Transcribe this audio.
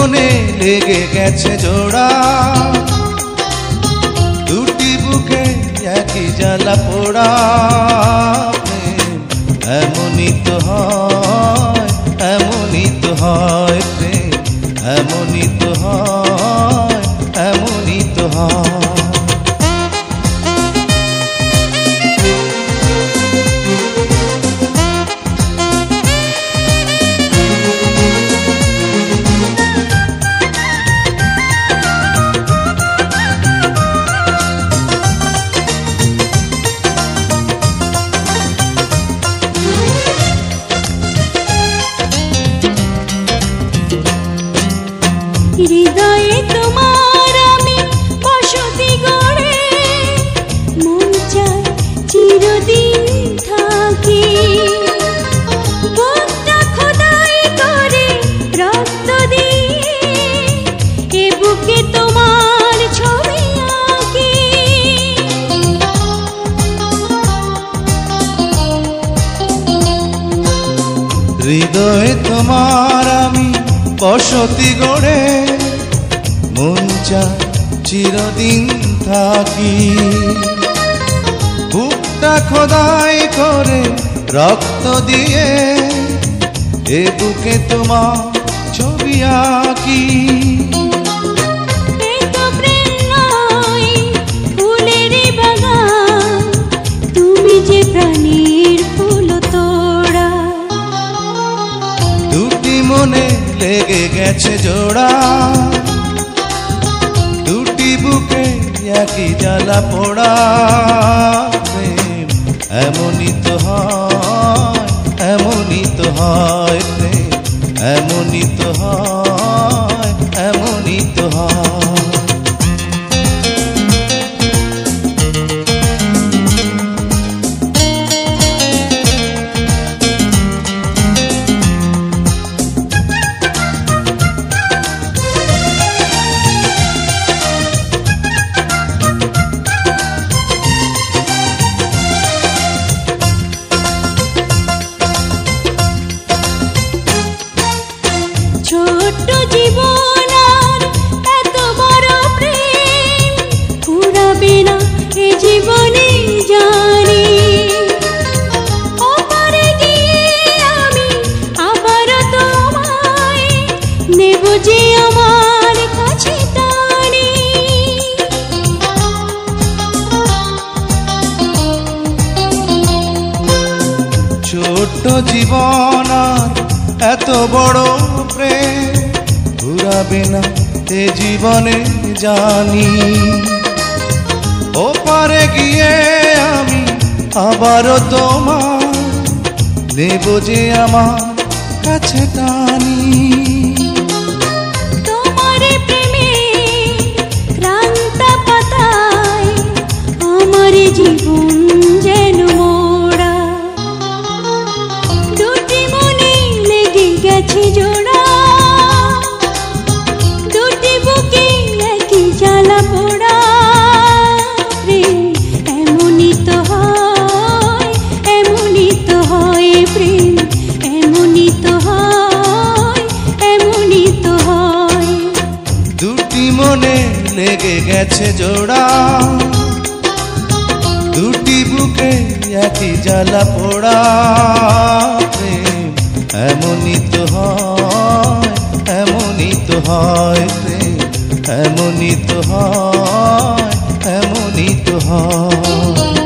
মনে লেগে গেছে জোড়া, দুটি বুকে একই জ্বালা পোড়া। এমনই তো হয়, এমনই তো হয় প্রেম, এমনই তো হয়, এমনই তো হয়। হৃদয়ে তোমার আমি বসতি গড়ে, মন চায় চিরদিন থাকি। বুকটা খোদাই করে রক্ত দিয়ে, এ বুকে তোমার ছবি আঁকি। হৃদয়ে তোমার আমি বসতি গড়ে, মন চায় চিরদিন থাকি। বুকটা খোদাই করে রক্ত দিয়ে, এ বুকে তোমার ছবি আঁকি। তুমি যে প্রাণীর ফুল তোড়া, দুটি মনে লেগে গেছে জোড়া, দুটি বুকে একই জ্বালা পোড়া। প্রেম এমনই তো হয়, এমনই তো হয় প্রেম, এমনই তো হয়, এমনই তো হয়। ছোট্ট জীবন আর এত বড় প্রেম ফুরাবে না এ জীবনে জানি। ওপারে গিয়ে আমি আবার তোমায় নেব যে আমার কাছে টানি। ছোট্ট জীবন আর এত বড় প্রেম ঘুরাবে না এ জীবনে জানি। ওপারে গিয়ে আমি আবারও তোমার নেব যে আমার কাছে টানি। তোমার প্রেমে ক্লান্ত পাতায় আমার জীবন যেন মোড়া, দুটি মনে লেগে গেছে জোড়া, দুটি বুকে একই জ্বালা পোড়া। প্রেম এমনই তো হয়, এমনই তো হয় প্রেম, এমনই তো হয়, এমনই তো হয়। দুটি মনে লেগে গেছে জোড়া, দুটি বুকে একই জ্বালা পোড়া। প্রেম এমনই তো হয়, এমনই তো হয় প্রেম, এমনই তো হয়, এমনই তো হয়।